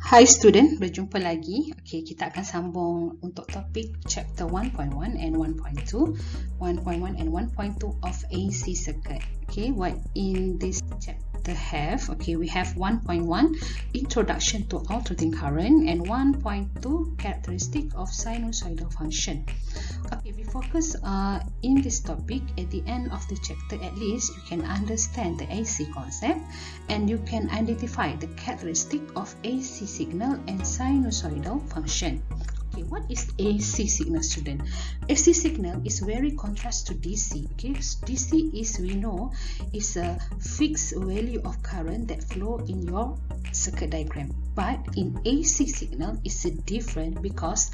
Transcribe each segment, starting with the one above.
Hai student, berjumpa lagi. Okey, kita akan sambung untuk topik chapter 1.1 and 1.2, 1.1 and 1.2 of AC circuit. Okay, what in this chapter have? Okay, we have 1.1 introduction to alternating current and 1.2 characteristic of sinusoidal function. Okay, we focus in this topic. At the end of the chapter, at least you can understand the AC concept and you can identify the characteristic of AC signal and sinusoidal function. Okay, what is AC signal, student? AC signal is very contrast to DC. Okay, DC is, we know, is a fixed value of current that flow in your circuit diagram. But in AC signal, it's different because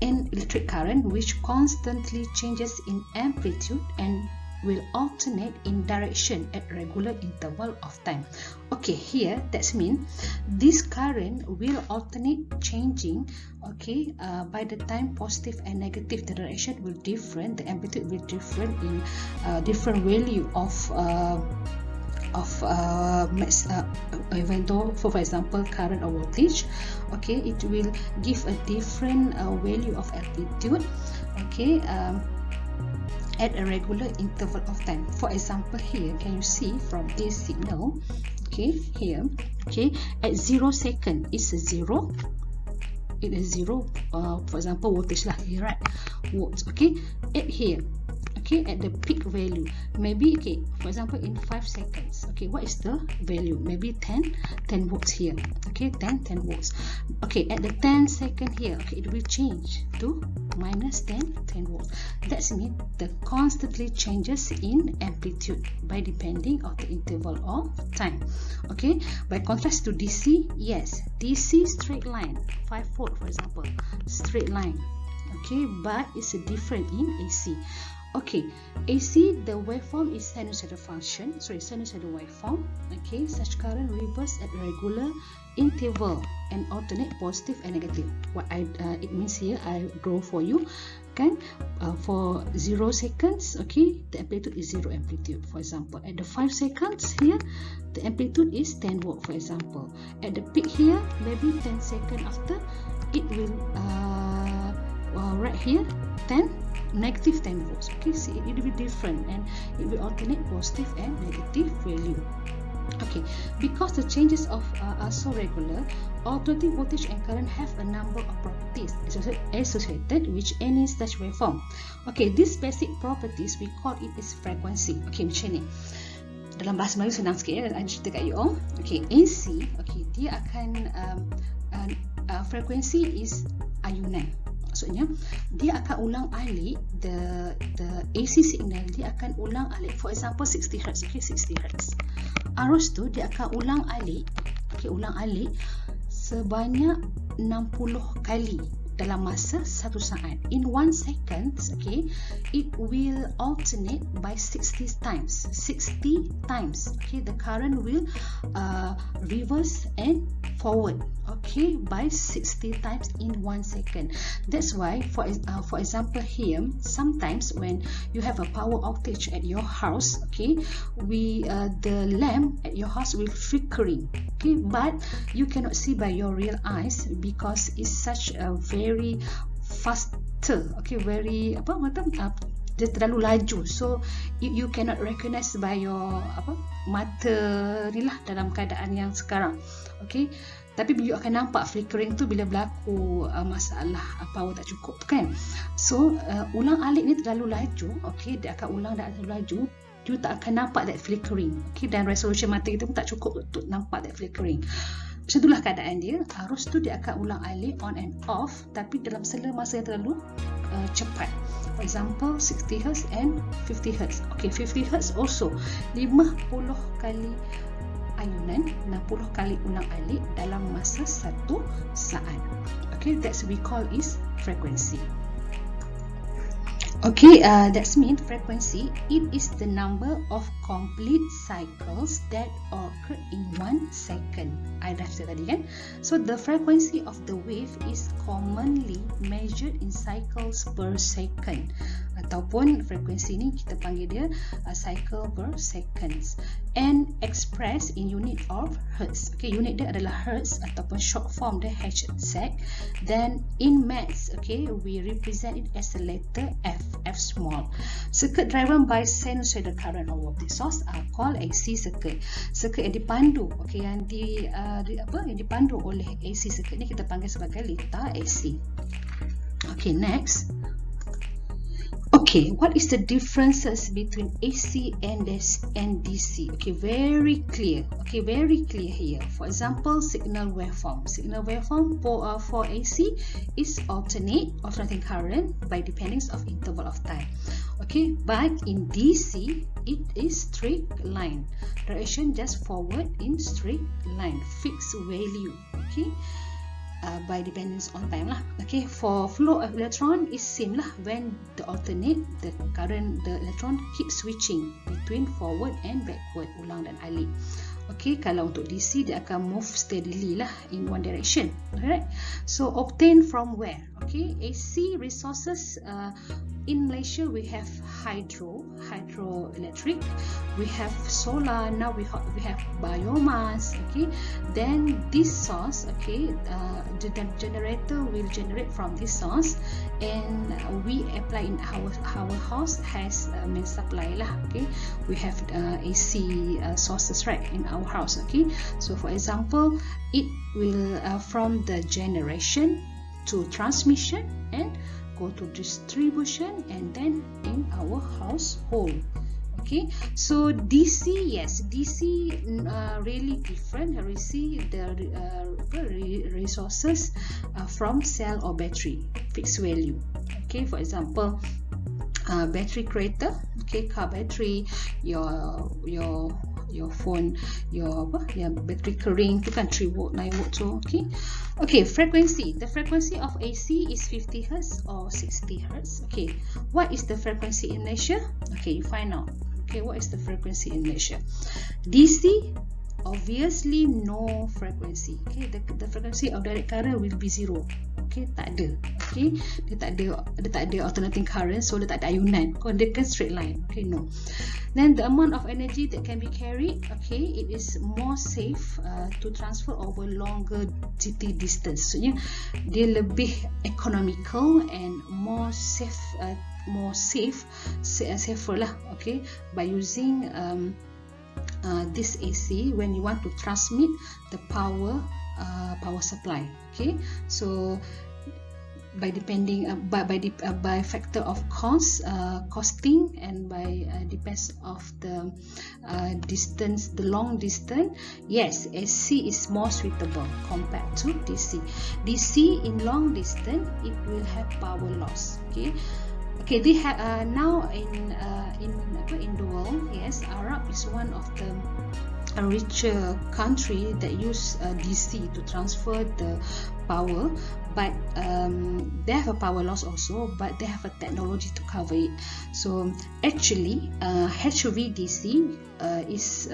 an electric current which constantly changes in amplitude and will alternate in direction at regular interval of time. Okay, here that's mean this current will alternate changing. Okay, by the time positive and negative, the direction will different, the amplitude will different in different value of even though for example current or voltage. Okay, it will give a different value of amplitude. Okay, at a regular interval of time. For example, here can you see from this signal? Okay, here, okay, at 0 second is a 0. It is 0. For example, voltage lah here, right? Volts. Okay, at here. Okay, at the peak value, maybe, okay, for example, in 5 seconds, okay, what is the value? Maybe 10 volts here. Okay, 10 volts. Okay, at the 10 second here, okay, it will change to minus 10 volts. That means the constantly changes in amplitude by depending on the interval of time. Okay, by contrast to DC, yes, DC straight line, 5 volt for example, straight line. Okay, but it's different in AC. Okay, AC, the waveform is sinusoidal function, sinusoidal waveform. Okay, such current reverse at regular interval and alternate positive and negative. What it means here, I draw for you. Kan, for 0 seconds, okay, the amplitude is 0 amplitude. For example, at the 5 seconds here, the amplitude is 10 volt. For example, at the peak here, maybe 10 seconds after, it will right here, negative 10 volts. Okay, see, it will be different and it will alternate positive and negative value. Okay, because the changes of are so regular, alternating voltage and current have a number of properties associated with any such waveform. Okay, these basic properties we call it as frequency. Okay, macam ni. Dalam bahasa Melayu senang sikit ya, saya cerita kat you all. Okay, AC, okay, dia akan frekuensi is ayunan. Maksudnya dia akan ulang alik the AC signal, dia akan ulang alik, for example 60 Hz. Okay, 60 Hz. Arus tu dia akan ulang alik, okay, ulang alik sebanyak 60 kali dalam masa 1 saat. In 1 second, okay, it will alternate by 60 times. 60 times. Okay, the current will reverse and forward. Okay, by 60 times in 1 second. That's why, for example here, sometimes when you have a power outage at your house, okay, the lamp at your house will flickering. Okay, but you cannot see by your real eyes because it's such a very faster. Okay, very dia terlalu laju, so you cannot recognize by your mata ni lah dalam keadaan yang sekarang. Okay, tapi you akan nampak flickering tu bila berlaku masalah power tak cukup kan. So ulang alik ni terlalu laju. Okay, dia akan ulang dah terlalu laju, you tak akan nampak that flickering. Okay, dan resolution mata kita pun tak cukup untuk nampak that flickering. Macam itulah keadaan dia. Arus tu dia akan ulang alik on and off, tapi dalam sela masa yang terlalu cepat. For example 60 Hz and 50 Hz. Okay, 50 Hz also 50 kali ayunan, 60 kali ulang alik dalam masa 1 saat. Okay, that's we call is frequency. Okay, that's mean frequency, it is the number of complete cycles that occur in 1 second. I dah cerita tadi kan. So the frequency of the wave is commonly measured in cycles per second. ataupun frekuensi ni kita panggil dia cycle per seconds, and expressed in unit of hertz. Okay, unit dia adalah hertz ataupun short form dia Hz. Then in maths, okay, we represent it as the letter F small. Circuit driven by sinusoidal current or voltage source are called AC circuit. Circuit yang dipandu, okay, yang yang dipandu oleh AC circuit ni kita panggil sebagai letter AC. Okay, next. Okay, what is the differences between AC and DC? Okay, very clear. Okay, very clear here. For example, signal waveform. Signal waveform for AC is alternating current by dependence of interval of time. Okay, but in DC, it is straight line. Direction just forward in straight line, fixed value. Okay. By dependence on time lah. Okay, for flow of electron is same lah. When the alternate, the electron keeps switching between forward and backward, ulang dan alik. Okay, kalau untuk DC dia akan move steadily lah in one direction. Alright, so obtain from where? Okay, AC resources in Malaysia we have hydroelectric, we have solar, now we have biomass. Okay, then this source, okay, the generator will generate from this source, and we apply in our house has main supply lah. Okay, we have AC sources right in our house. Okay, so for example, it will from the generation to transmission and go to distribution and then in our household. Okay, so DC, yes, DC really different. We see the resources from cell or battery, fixed value. Okay, for example, battery creator, okay, car battery, your phone, your battery kering tu kan 3 volt 9 volt tu. Okay, frequency. The frequency of AC is 50 Hz or 60 Hz. Okay, what is the frequency in Malaysia? Okay, you find out. Okay, what is the frequency in Malaysia? DC, obviously no frequency. Okay, the frequency of direct current will be 0. Okay, tak ada. Okay, dia tak ada alternating current, so dia tak ada ayunan. Dia kan straight line. Okay, no. Then the amount of energy that can be carried, okay, it is more safe to transfer over longer GT distance. Maksudnya dia lebih economical and more safer lah. Okay, by using this AC when you want to transmit the power supply. Okay, so by factor of costing, and by depends of the distance, the long distance. Yes, AC is more suitable compared to DC. DC in long distance it will have power loss. Okay, they have now in the world. Yes, Arab is one of the richer country that use DC to transfer the power, but they have a power loss also, but they have a technology to cover it. So actually HVDC is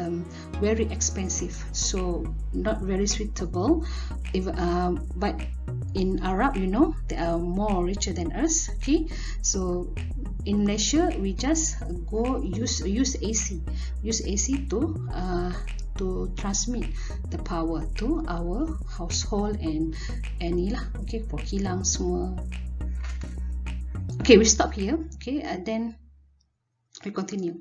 very expensive, so not very suitable. But in Arab, you know, they are more richer than us. Okay, so in Malaysia we just go use AC to transmit the power to our household and ni lah. Okay, for kilang semua. Okay, we stop here. Okay, then we continue.